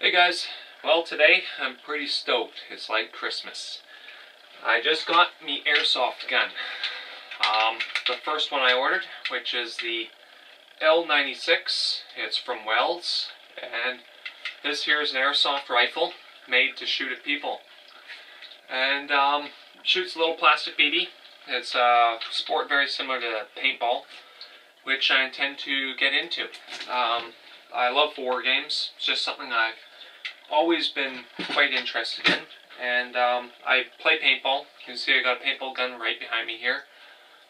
Hey guys, well today I'm pretty stoked. It's like Christmas. I just got me Airsoft gun. The first one I ordered, which is the L96. It's from Wells, and this here is an Airsoft rifle made to shoot at people. And shoots a little plastic BB. It's a sport very similar to paintball, which I intend to get into. I love war games. It's just something I've always been quite interested in, and I play paintball. You can see I got a paintball gun right behind me here.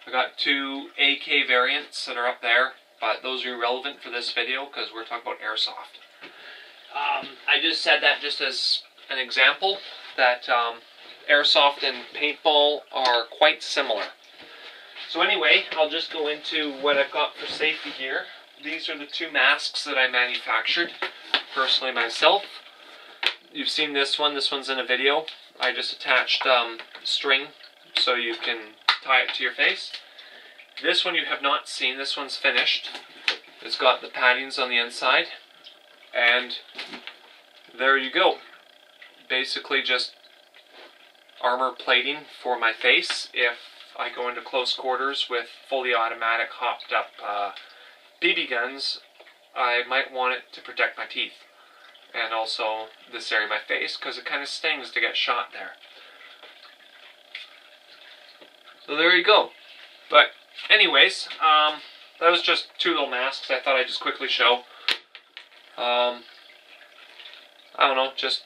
I got two AK variants that are up there, but those are irrelevant for this video because we're talking about Airsoft. I just said that just as an example that Airsoft and paintball are quite similar. So anyway, I'll just go into what I've got for safety here. These are the two masks that I manufactured personally myself. You've seen this one's in a video. I just attached string so you can tie it to your face. This one you have not seen, this one's finished. It's got the paddings on the inside, and there you go. Basically just armor plating for my face if I go into close quarters with fully automatic hopped up BB guns. I might want it to protect my teeth. And also this area of my face, because it kind of stings to get shot there. So there you go. But anyways, that was just two little masks I thought I'd just quickly show. I don't know, just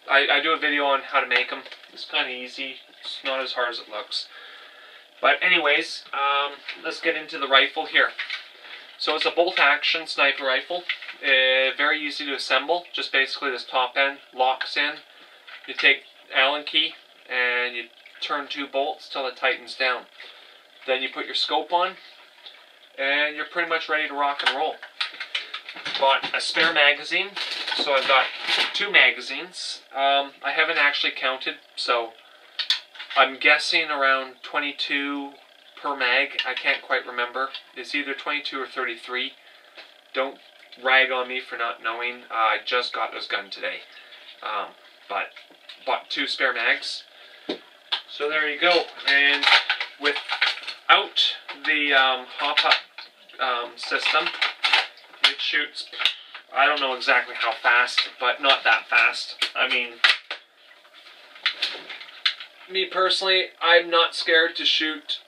I do a video on how to make them. It's kind of easy. It's not as hard as it looks. But anyways, let's get into the rifle here. So it's a bolt-action sniper rifle. Very easy to assemble. Just basically this top end locks in. You take Allen key and you turn two bolts till it tightens down. Then you put your scope on and you're pretty much ready to rock and roll. Bought a spare magazine, so I've got two magazines. I haven't actually counted, so I'm guessing around 22 per mag. I can't quite remember. It's either 22 or 33. Don't rag on me for not knowing. I just got this gun today. But bought two spare mags. So there you go. And without the hop-up system, it shoots, I don't know exactly how fast, but not that fast. I mean, me personally, I'm not scared to shoot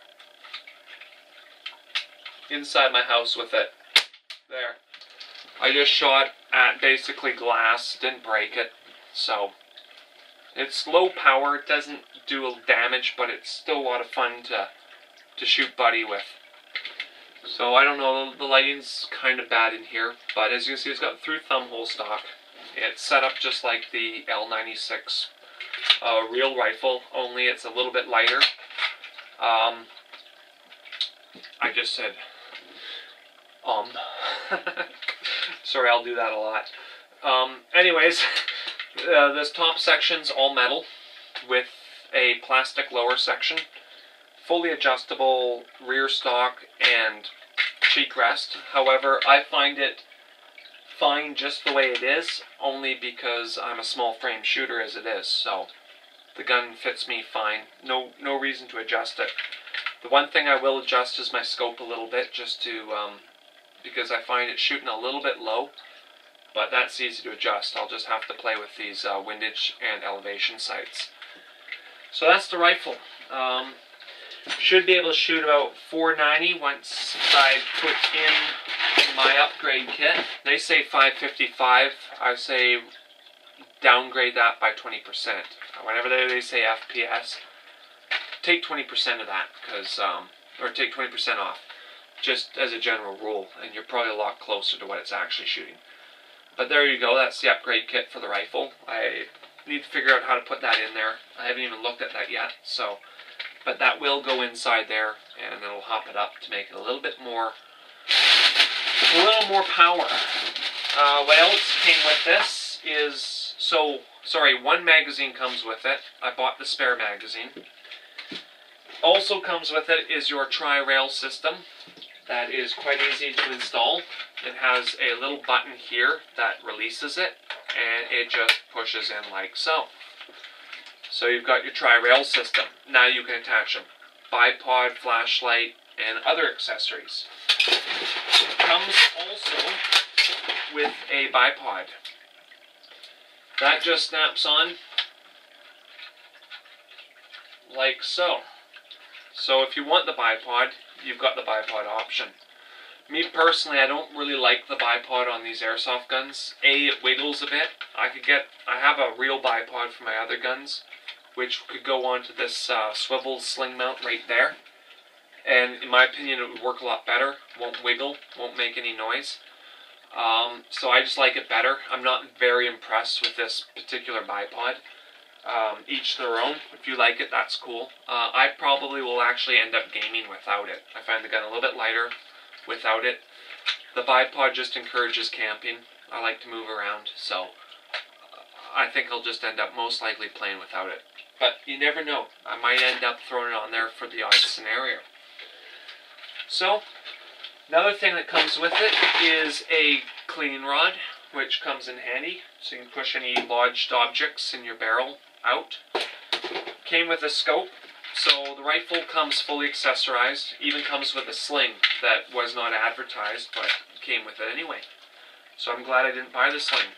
inside my house with it. There. I just shot at basically glass, didn't break it, so it's low power, it doesn't do damage, but it's still a lot of fun to shoot buddy with. So I don't know, the lighting's kind of bad in here, but as you can see it's got through thumb hole stock. It's set up just like the L96 real rifle, only it's a little bit lighter. I just said sorry, I'll do that a lot. Anyways, this top section's all metal with a plastic lower section, fully adjustable rear stock and cheek rest. However, I find it fine just the way it is, only because I'm a small frame shooter as it is, so the gun fits me fine. No reason to adjust it. The one thing I will adjust is my scope a little bit, just to because I find it shooting a little bit low, but that's easy to adjust. I'll just have to play with these windage and elevation sights. So that's the rifle. Should be able to shoot about 490 once I put in my upgrade kit. They say 555. I say downgrade that by 20%. Whenever they say FPS, take 20% of that, because or take 20% off, just as a general rule, and you're probably a lot closer to what it's actually shooting. But there you go, that's the upgrade kit for the rifle. I need to figure out how to put that in there. I haven't even looked at that yet, so, but that will go inside there, and then we'll hop it up to make it a little more power. What else came with this is, one magazine comes with it. I bought the spare magazine. Also comes with it is your tri-rail system. That is quite easy to install. It has a little button here that releases it, and it just pushes in like so. So you've got your tri-rail system. Now you can attach a bipod, flashlight, and other accessories. It comes also with a bipod. That just snaps on like so. So if you want the bipod, you've got the bipod option. Me personally, I don't really like the bipod on these airsoft guns. A, it wiggles a bit. I have a real bipod for my other guns, which could go onto this swivel sling mount right there. And in my opinion, it would work a lot better. Won't wiggle, won't make any noise. So I just like it better. I'm not very impressed with this particular bipod. Each their own. If you like it, that's cool. I probably will actually end up gaming without it. I find the gun a little bit lighter without it. The bipod just encourages camping. I like to move around, so I think I'll just end up most likely playing without it. But you never know. I might end up throwing it on there for the odd scenario. So, another thing that comes with it is a cleaning rod, which comes in handy, so you can push any lodged objects in your barrel out. Came with a scope, so the rifle comes fully accessorized, even comes with a sling that was not advertised, but came with it anyway. So I'm glad I didn't buy the sling.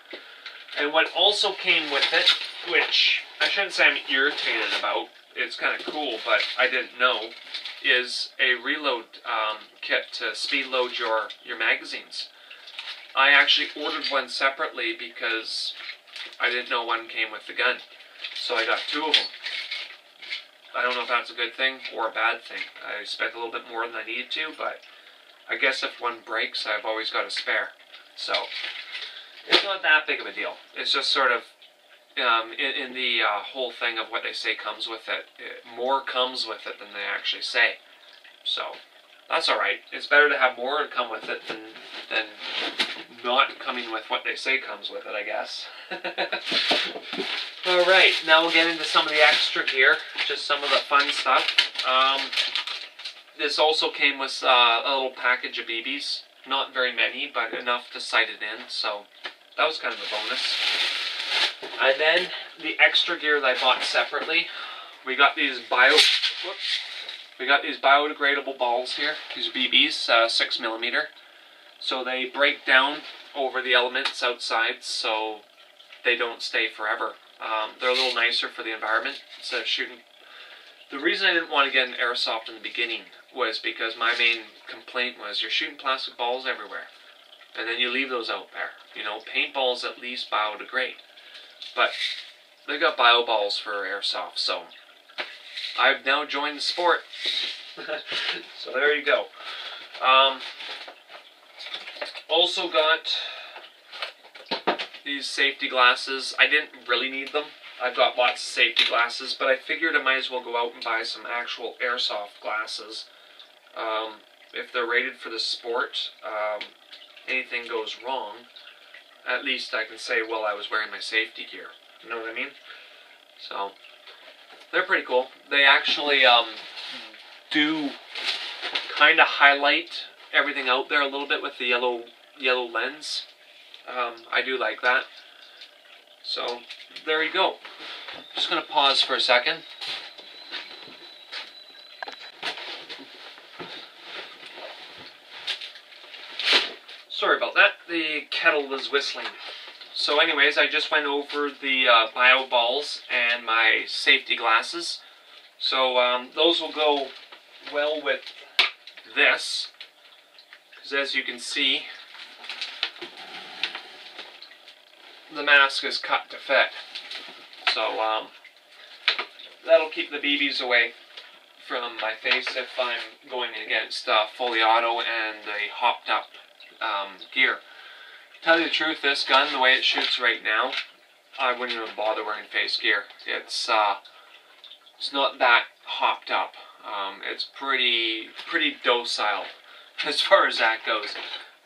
And what also came with it, which I shouldn't say I'm irritated about, it's kind of cool, but I didn't know, is a reload kit to speed load your magazines. I actually ordered one separately because I didn't know one came with the gun. So I got two of them. I don't know if that's a good thing or a bad thing. I spent a little bit more than I needed to, but I guess if one breaks, I've always got a spare. So it's not that big of a deal. It's just sort of in the whole thing of what they say comes with it. More comes with it than they actually say. So that's alright. It's better to have more come with it than not coming with what they say comes with it, I guess. Alright, now we'll get into some of the extra gear, just some of the fun stuff. This also came with a little package of BBs. Not very many, but enough to sight it in, so that was kind of a bonus. And then the extra gear that I bought separately, we got these biodegradable balls here. These are BBs, 6mm. So they break down over the elements outside, so they don't stay forever. They're a little nicer for the environment instead of shooting. The reason I didn't want to get an airsoft in the beginning was because my main complaint was you're shooting plastic balls everywhere, and then you leave those out there. You know, paintballs at least biodegrade, but they got bio balls for airsoft, so I've now joined the sport. So there you go. Also got these safety glasses. I didn't really need them. I've got lots of safety glasses, but I figured I might as well go out and buy some actual airsoft glasses. If they're rated for the sport, anything goes wrong, at least I can say, well, I was wearing my safety gear. You know what I mean? So, they're pretty cool. They actually do kind of highlight everything out there a little bit with the yellow lens. I do like that. So, there you go. Just going to pause for a second. Sorry about that. The kettle was whistling. So anyways, I just went over the bio balls and my safety glasses. So those will go well with this, because as you can see, the mask is cut to fit. So that'll keep the BBs away from my face if I'm going against fully auto and a hopped up gear. To tell you the truth, this gun, the way it shoots right now, I wouldn't even bother wearing face gear. It's not that hopped up. It's pretty docile as far as that goes,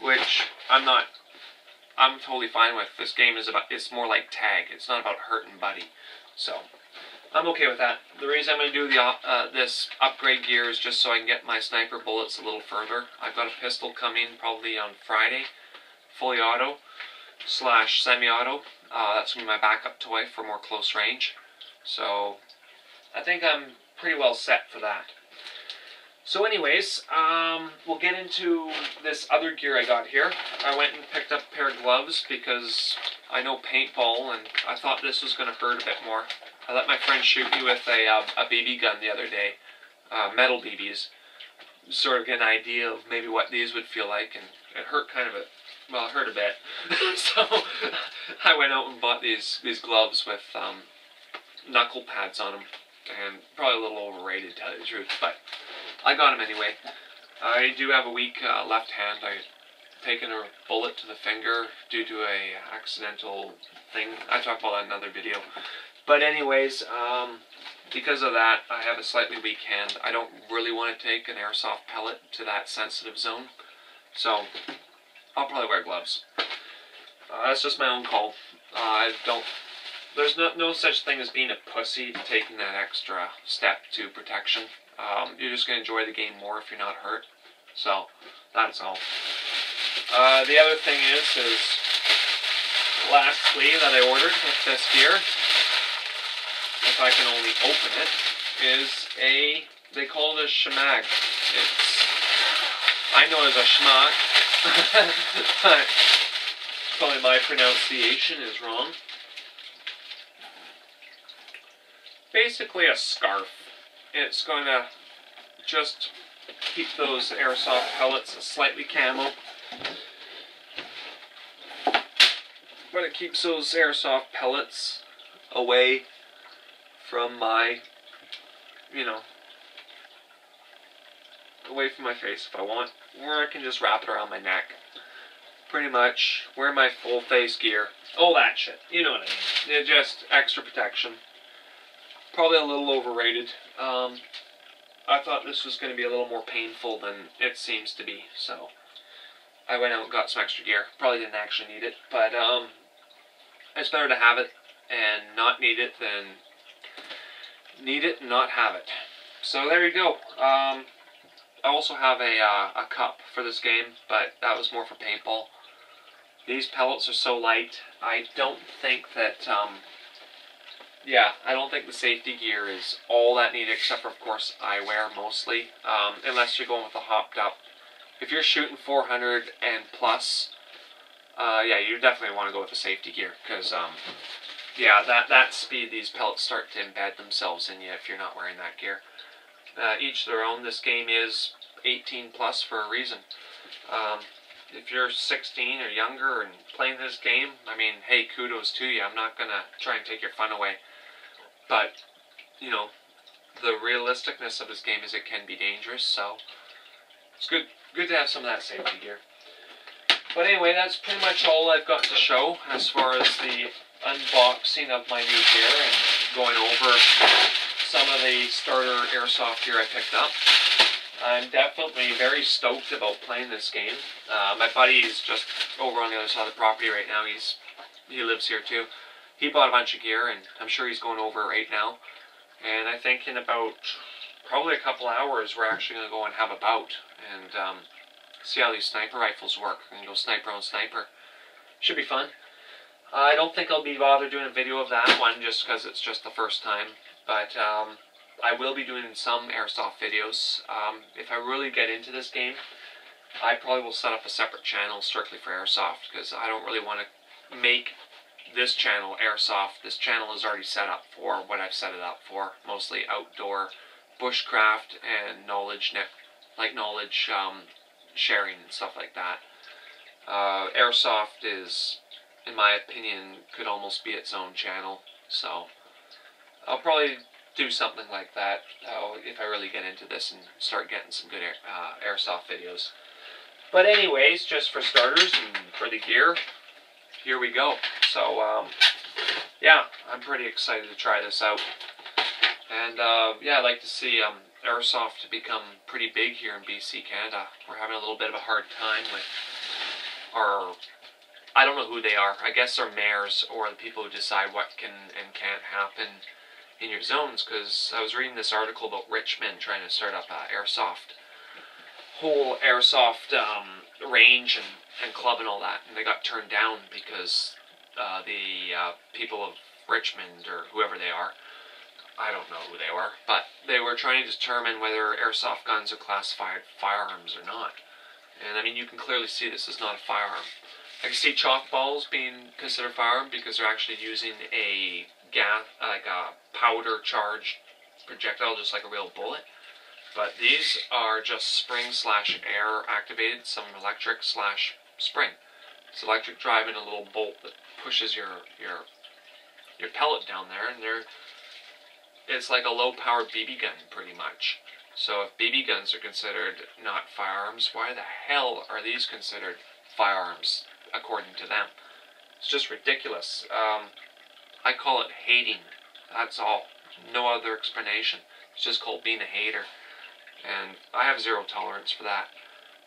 which I'm totally fine with. This game is it's more like tag. It's not about hurting buddy. So I'm okay with that. The reason I'm going to do this upgrade gear is just so I can get my sniper bullets a little further. I've got a pistol coming probably on Friday, fully auto / semi-auto. That's going to be my backup toy for more close range. So I think I'm pretty well set for that. So anyways, we'll get into this other gear I got here. I went and picked up a pair of gloves because I know paintball, and I thought this was going to hurt a bit more. I let my friend shoot me with a BB gun the other day, metal BBs, sort of get an idea of maybe what these would feel like, and it hurt kind of well, it hurt a bit. So I went out and bought these gloves with knuckle pads on them, and probably a little overrated to tell you the truth, but I got them anyway. I do have a weak left hand. I've taken a bullet to the finger due to a accidental thing. I talked about that in another video. But anyways, because of that, I have a slightly weak hand. I don't really want to take an airsoft pellet to that sensitive zone, so I'll probably wear gloves. That's just my own call. There's no such thing as being a pussy taking that extra step to protection. You're just going to enjoy the game more if you're not hurt. So, that's all. The other thing is last sleeve that I ordered with this gear, if I can only open it, is they call it a shmag. I know it as a schmuck, but probably my pronunciation is wrong. Basically a scarf. It's going to just keep those airsoft pellets slightly camo, but it keeps those airsoft pellets away from my, away from my face if I want, or I can just wrap it around my neck. Pretty much wear my full face gear. All that shit. You know what I mean. It's just extra protection. Probably a little overrated. I thought this was going to be a little more painful than it seems to be, so I went out and got some extra gear. Probably didn't actually need it, but it's better to have it and not need it than need it and not have it. So there you go. I also have a cup for this game, but that was more for paintball. These pellets are so light, I don't think that, I don't think the safety gear is all that needed, except for, of course, eyewear mostly, unless you're going with a hopped up. If you're shooting 400 and plus, you definitely want to go with the safety gear, because, that speed, these pellets start to embed themselves in you if you're not wearing that gear. Each their own. This game is 18 plus for a reason. If you're 16 or younger and playing this game, I mean, hey, kudos to you. I'm not going to try and take your fun away. But, the realisticness of this game is it can be dangerous, so it's good to have some of that safety gear. But anyway, that's pretty much all I've got to show as far as the unboxing of my new gear and going over some of the starter airsoft gear I picked up. I'm definitely very stoked about playing this game. My buddy is just over on the other side of the property right now. He lives here too. He bought a bunch of gear, and I'm sure he's going over it right now. And I think in about probably a couple hours, we're actually going to go and have a bout and see how these sniper rifles work. And go sniper on sniper. Should be fun. I don't think I'll be bothered doing a video of that one just because it's just the first time. But I will be doing some airsoft videos. If I really get into this game, I probably will set up a separate channel strictly for airsoft, because I don't really want to make this channel airsoft. This channel is already set up for what I've set it up for, mostly outdoor bushcraft and knowledge sharing and stuff like that. Airsoft is, in my opinion, could almost be its own channel, so I'll probably do something like that if I really get into this and start getting some good airsoft videos. But anyways, just for starters and for the gear, here we go. So I'm pretty excited to try this out. And I'd like to see airsoft become pretty big here in BC, Canada. We're having a little bit of a hard time with our, I don't know who they are, I guess they're mayors or the people who decide what can and can't happen in your zones, because I was reading this article about Richmond trying to start up a whole airsoft range and club and all that, and they got turned down because the people of Richmond, or whoever they are. I don't know who they were, but they were trying to determine whether airsoft guns are classified firearms or not. And I mean, you can clearly see this is not a firearm. I can see chalk balls being considered firearm because they're actually using a gas, like a powder charged projectile, just like a real bullet. But these are just spring/air activated, some electric/spring. It's electric driving a little bolt that pushes your pellet down there, and it's like a low-powered BB gun, pretty much. So if BB guns are considered not firearms, why the hell are these considered firearms, according to them? It's just ridiculous. I call it hating. That's all. No other explanation. It's just called being a hater. And I have zero tolerance for that.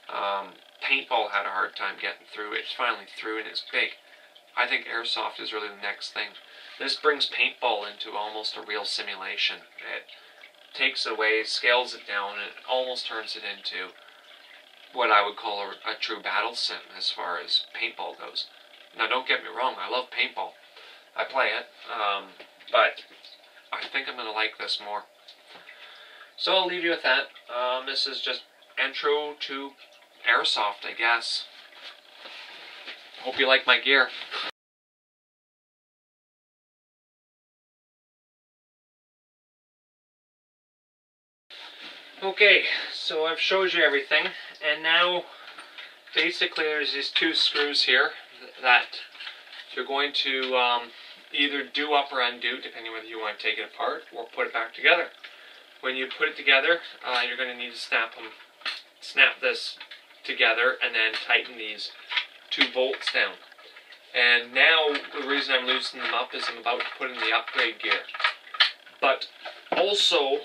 Paintball had a hard time getting through. It's finally through, and it's big. I think airsoft is really the next thing. This brings paintball into almost a real simulation. It takes it away, scales it down, and it almost turns it into what I would call a true battle sim as far as paintball goes. Now, don't get me wrong, I love paintball. I play it, but I think I'm going to like this more. So I'll leave you with that. This is just intro to airsoft, I guess. Hope you like my gear. Okay, so I've showed you everything, and now basically there's these two screws here that you're going to either do up or undo, depending whether you want to take it apart or put it back together. When you put it together, you're going to need to snap this together and then tighten these two bolts down. And now the reason I'm loosening them up is I'm about to put in the upgrade gear. But also,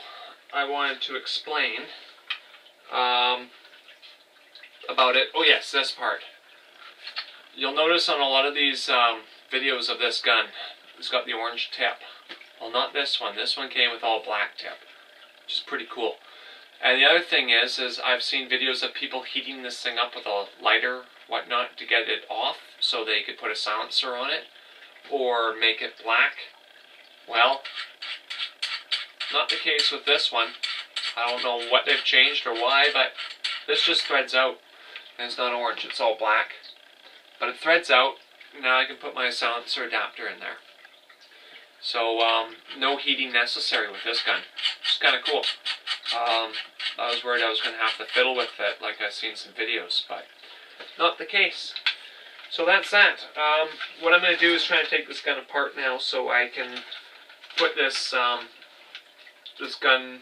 I wanted to explain about it. Oh yes, this part. You'll notice on a lot of these videos of this gun, it's got the orange tip. Well, not this one. This one came with all black tip, which is pretty cool. And the other thing is I've seen videos of people heating this thing up with a lighter, whatnot, to get it off so they could put a silencer on it or make it black. Well, not the case with this one. I don't know what they've changed or why, but this just threads out. And it's not orange, it's all black. But it threads out. Now I can put my silencer adapter in there. So, no heating necessary with this gun. It's kind of cool. I was worried I was going to have to fiddle with it like I've seen some videos, but not the case. So that's that. What I'm going to do is try and take this gun apart now so I can put this this gun,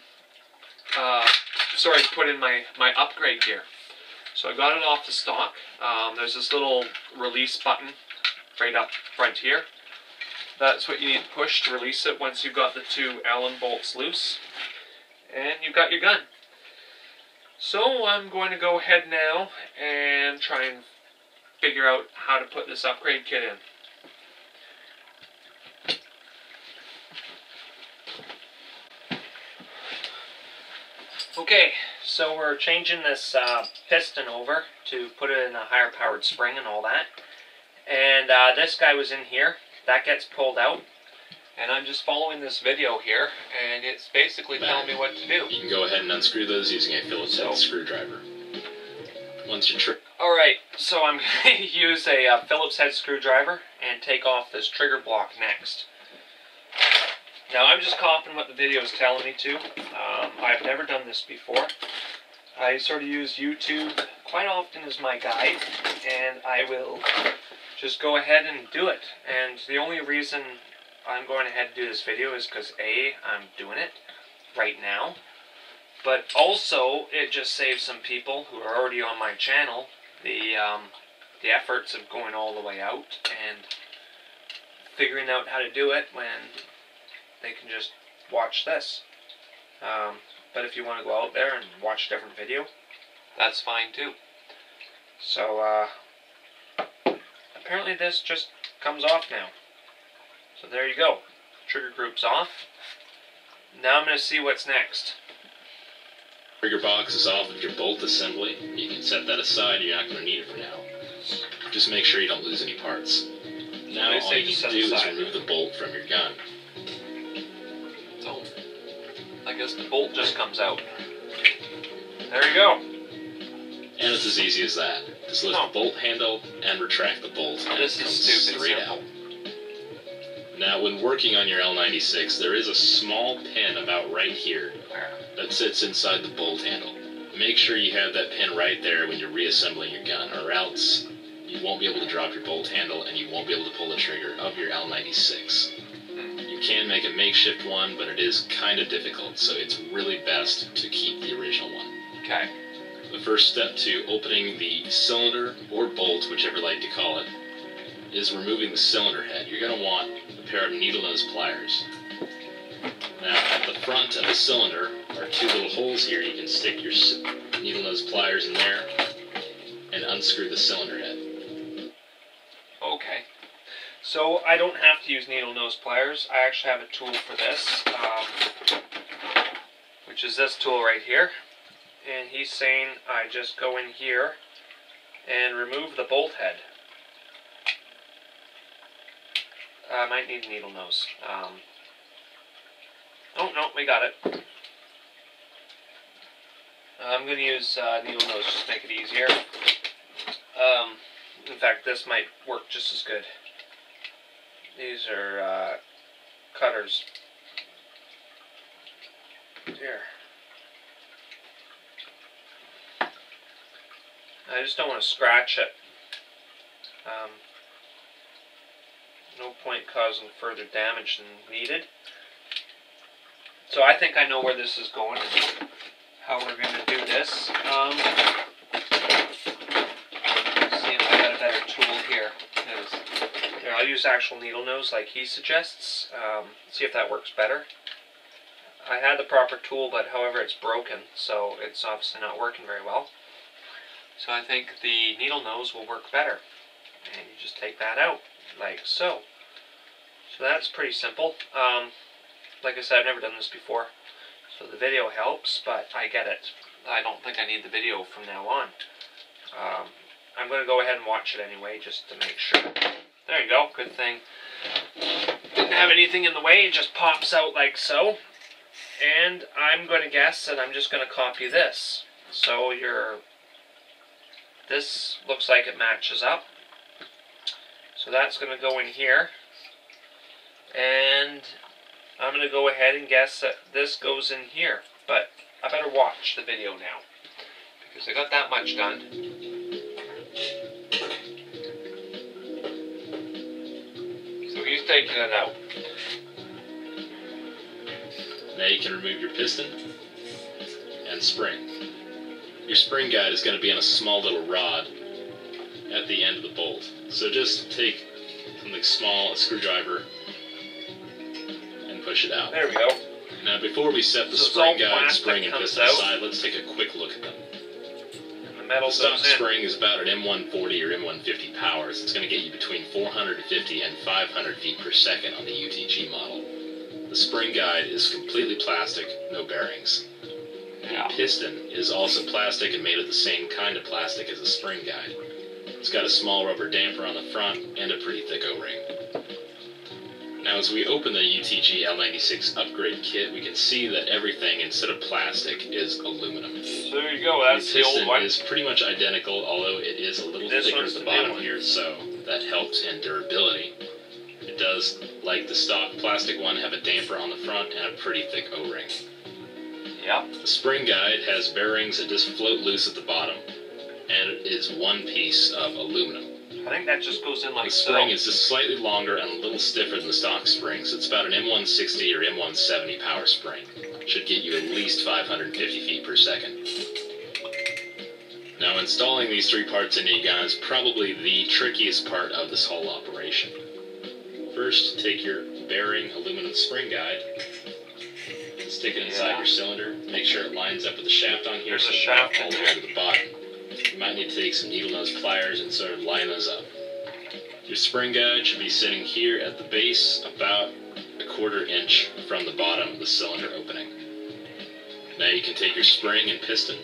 put in my upgrade gear. So I got it off the stock. There's this little release button right up front here. That's what you need to push to release it once you've got the two Allen bolts loose. And you've got your gun. So I'm going to go ahead now and try and figure out how to put this upgrade kit in. Okay, so we're changing this piston over to put it in a higher powered spring and all that. And this guy was in here. That gets pulled out. And I'm just following this video here, and it's basically telling me what to do. You can go ahead and unscrew those using a Phillips head screwdriver. Once you're Alright, so I'm going to use a Phillips head screwdriver and take off this trigger block next. Now I'm just copying what the video is telling me to. I've never done this before. I sort of use YouTube quite often as my guide, and I will just go ahead and do it. And the only reason I'm going ahead to do this video is because A, I'm doing it right now, but also it just saves some people who are already on my channel the efforts of going all the way out and figuring out how to do it when they can just watch this. But if you want to go out there and watch a different video, that's fine too. So apparently this just comes off now. So there you go. Trigger group's off. Now I'm going to see what's next. trigger box is off with your bolt assembly. You can set that aside. You're not going to need it for now. Just make sure you don't lose any parts. Now all you need to do is remove the bolt from your gun. So, I guess the bolt just comes out. There you go. And it's as easy as that. Just lift the bolt handle and retract the bolt, and This it comes is stupid straight simple. out. Now, when working on your L96, there is a small pin about right here that sits inside the bolt handle. Make sure you have that pin right there when you're reassembling your gun, or else you won't be able to drop your bolt handle and you won't be able to pull the trigger of your L96. You can make a makeshift one, but it is kind of difficult, so it's really best to keep the original one. Okay. The first step to opening the cylinder, or bolt, whichever you like to call it, is removing the cylinder head. You're going to want a pair of needle nose pliers. Now, at the front of the cylinder are two little holes here. You can stick your needle nose pliers in there and unscrew the cylinder head. Okay. So I don't have to use needle nose pliers. I actually have a tool for this, which is this tool right here. And he's saying I just go in here and remove the bolt head. I might need a needle nose. Oh, no, we got it. I'm going to use needle nose just to make it easier. In fact, this might work just as good. These are cutters. Here. I just don't want to scratch it. No point causing further damage than needed. So I think I know where this is going and how we're going to do this. See if I got a better tool here. Here, I'll use actual needle nose like he suggests. See if that works better. I had the proper tool, but however it's broken, so it's obviously not working very well. So I think the needle nose will work better. And you just take that out, like so. So that's pretty simple. Like I said, I've never done this before, so the video helps, but I get it. I don't think I need the video from now on. I'm going to go ahead and watch it anyway, just to make sure. There you go, good thing. Didn't have anything in the way, it just pops out like so. And I'm going to guess that I'm just going to copy this. So this looks like it matches up. So that's going to go in here. And I'm going to go ahead and guess that this goes in here. But I better watch the video now, because I got that much done. So he's taking it out. Now you can remove your piston and spring. Your spring guide is going to be on a small little rod at the end of the bolt. So just take something small, a screwdriver, and push it out. There we go. Now before we set the spring guide, spring, and piston aside, let's take a quick look at them. And the metal The stock goes in. spring is about an M140 or M150 power, so it's going to get you between 450 and 500 feet per second on the UTG model. The spring guide is completely plastic, no bearings. The piston is also plastic and made of the same kind of plastic as the spring guide. It's got a small rubber damper on the front and a pretty thick O-ring. Now as we open the UTG L96 upgrade kit, we can see that everything, instead of plastic, is aluminum. So there you go, that's the old one. The piston is pretty much identical, although it is a little thicker at the bottom here, so that helps in durability. It does, like the stock plastic one, have a damper on the front and a pretty thick O-ring. Yep. The spring guide has bearings that just float loose at the bottom, and it is one piece of aluminum. I think that just goes in like so. The spring is just slightly longer and a little stiffer than the stock spring, so it's about an M160 or M170 power spring. Should get you at least 550 feet per second. Now installing these three parts into your gun is probably the trickiest part of this whole operation. First, take your bearing aluminum spring guide and stick it inside your cylinder. Make sure it lines up with the shaft on here. There's so a shaft all the way to the bottom. You might need to take some needle nose pliers and sort of line those up. Your spring guide should be sitting here at the base, about a quarter inch from the bottom of the cylinder opening. Now you can take your spring and piston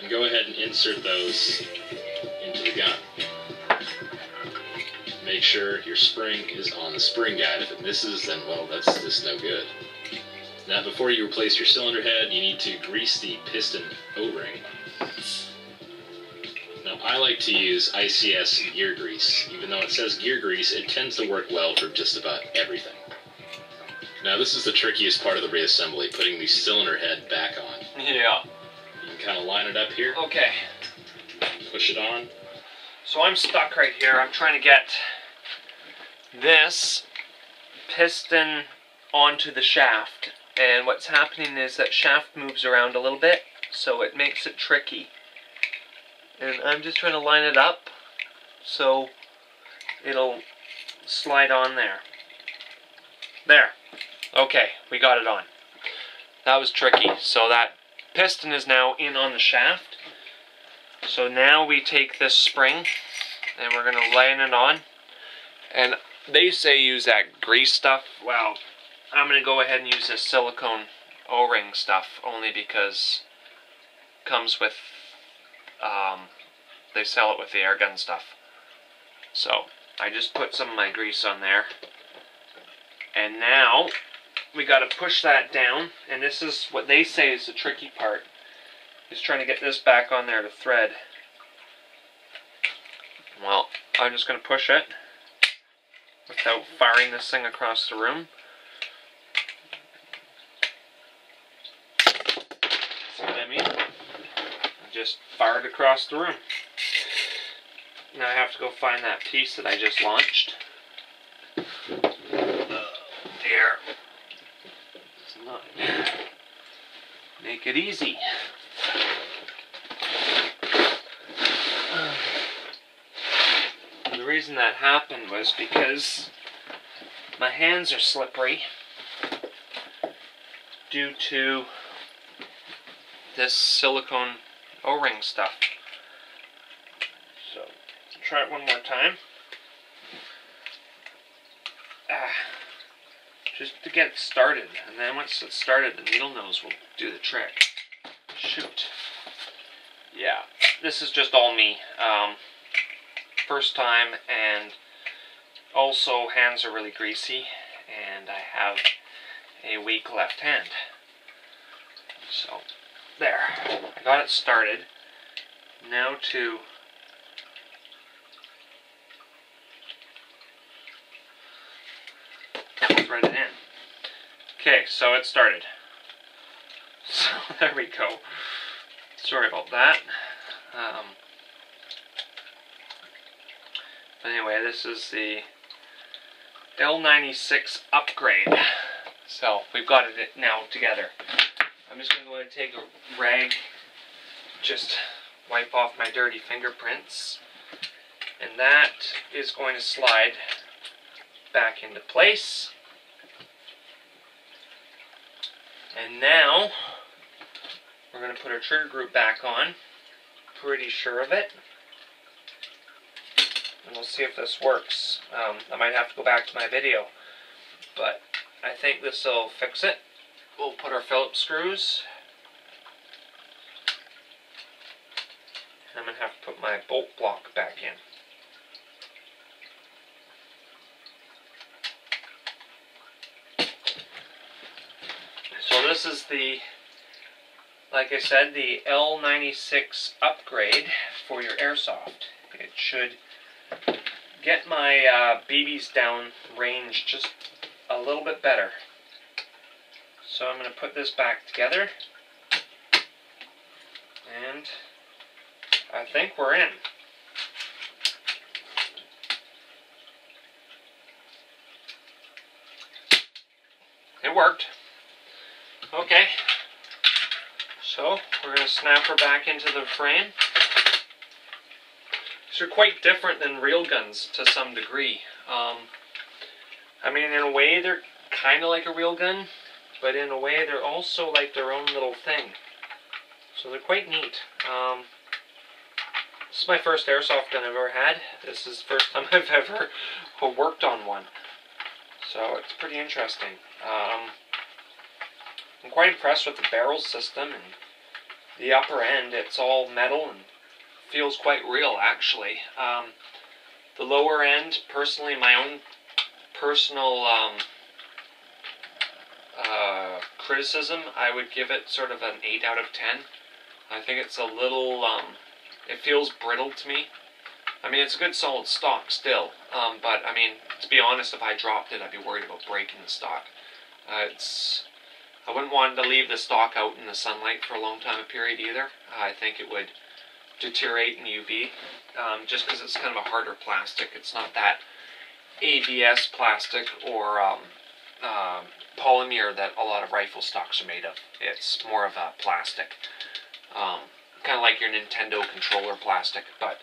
and go ahead and insert those into the gun. make sure your spring is on the spring guide. If it misses, then, well, that's just no good. Now, before you replace your cylinder head, you need to grease the piston O-ring. Now, I like to use ICS gear grease. Even though it says gear grease, it tends to work well for just about everything. Now, this is the trickiest part of the reassembly, putting the cylinder head back on. Yeah. You can kind of line it up here. Okay. Push it on. So I'm stuck right here. I'm trying to get this piston onto the shaft. And what's happening is that shaft moves around a little bit, so it makes it tricky. And I'm just trying to line it up so it'll slide on there. There. Okay, we got it on. That was tricky. So that piston is now in on the shaft. So now we take this spring and we're going to line it on. And they say use that grease stuff. Well, I'm going to go ahead and use this silicone O-ring stuff only because it comes with, they sell it with the air gun stuff. So I just put some of my grease on there. And now we got to push that down. And this is what they say is the tricky part. Is trying to get this back on there to thread. Well, I'm just going to push it without firing this thing across the room. See what I mean? Just fired across the room. Now I have to go find that piece that I just launched. There. It's not. Make it easy. The reason that happened was because my hands are slippery due to this silicone O-ring stuff. So, try it one more time. Just to get it started, and then once it's started, the needle nose will do the trick. Shoot. Yeah, this is just all me. First time, and also hands are really greasy, and I have a weak left hand. So, there. I got it started. Now to thread it in. Okay, so it started. So there we go. Sorry about that. Anyway, this is the L96 upgrade. So we've got it now together. I'm just going to go ahead and take a rag, just wipe off my dirty fingerprints, and that is going to slide back into place. And now we're going to put our trigger group back on. Pretty sure of it. And we'll see if this works. I might have to go back to my video, but I think this will fix it. We'll put our Phillips screws. And I'm going to have to put my bolt block back in. So this is the, like I said, the L96 upgrade for your Airsoft. It should get my BBs down range just a little bit better. So I'm going to put this back together, and I think we're in. It worked. Okay, so we're going to snap her back into the frame. These are quite different than real guns to some degree. I mean, in a way they're kind of like a real gun, but in a way they're also like their own little thing. So they're quite neat. This is my first airsoft gun I've ever had. This is the first time I've ever worked on one. So it's pretty interesting. I'm quite impressed with the barrel system and the upper end. It's all metal and feels quite real, actually. The lower end, personally, my own personal criticism, I would give it sort of an 8 out of 10. I think it's a little, it feels brittle to me. I mean, it's a good solid stock still, but I mean, to be honest, if I dropped it, I'd be worried about breaking the stock. I wouldn't want to leave the stock out in the sunlight for a long time period either. I think it would deteriorate in UV, just because it's kind of a harder plastic. It's not that ABS plastic or polymer that a lot of rifle stocks are made of. It's more of a plastic, kind of like your Nintendo controller plastic, but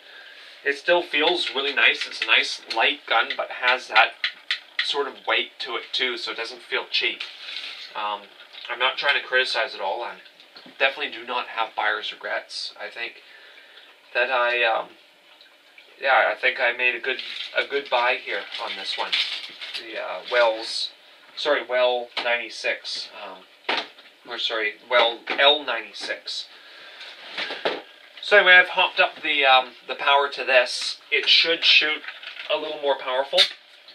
it still feels really nice. It's a nice light gun, but has that sort of weight to it too, so it doesn't feel cheap. I'm not trying to criticize it all. I definitely do not have buyer's regrets. I think that I think I made a good buy here on this one. The Well 96, Well L96. So anyway, I've hopped up the power to this. It should shoot a little more powerful.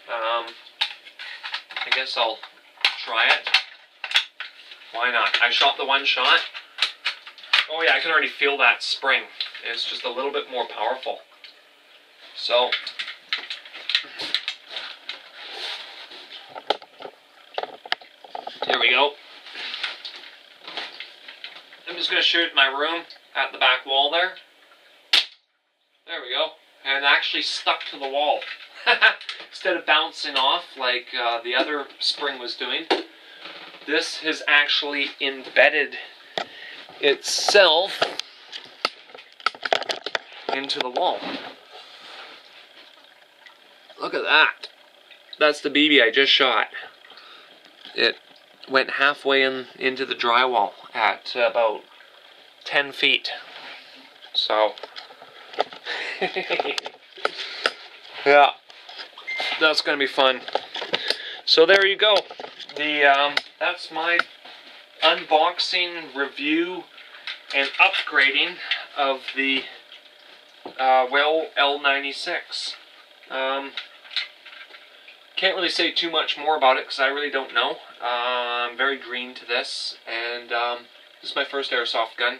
I guess I'll try it. Why not? I shot the one shot. Oh yeah, I can already feel that spring. It's just a little bit more powerful. So, here we go. I'm just going to shoot my room at the back wall there. There we go. And it actually stuck to the wall. Instead of bouncing off like the other spring was doing, this has actually embedded itself into the wall. Look at that. That's the BB I just shot. It went halfway into the drywall at about 10 feet. So, yeah, that's going to be fun. So there you go. That's my unboxing, review, and upgrading of the Well L96. Can't really say too much more about it because I really don't know. I'm very green to this, and this is my first airsoft gun,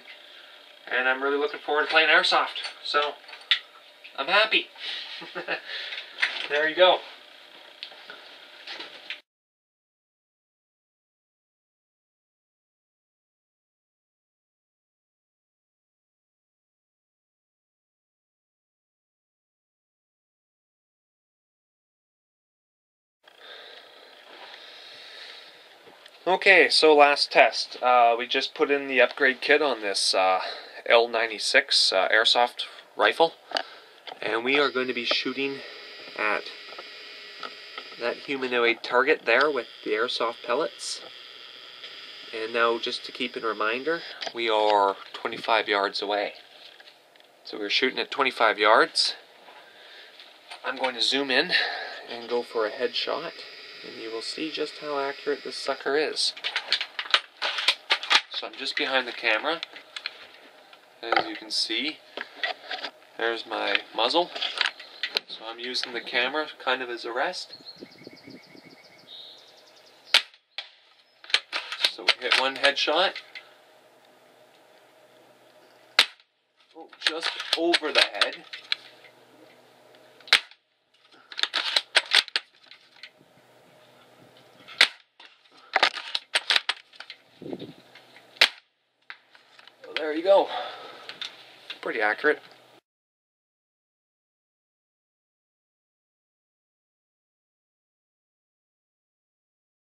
and I'm really looking forward to playing airsoft. So I'm happy. There you go. Okay, so last test. We just put in the upgrade kit on this L96 airsoft rifle, and we are going to be shooting at that humanoid target there with the airsoft pellets. And now, just to keep in reminder, we are 25 yards away. So we're shooting at 25 yards. I'm going to zoom in and go for a headshot, and you will see just how accurate this sucker is. So I'm just behind the camera. As you can see, there's my muzzle. So I'm using the camera kind of as a rest. So we hit one headshot. Oh, just over the head. There you go. Pretty accurate.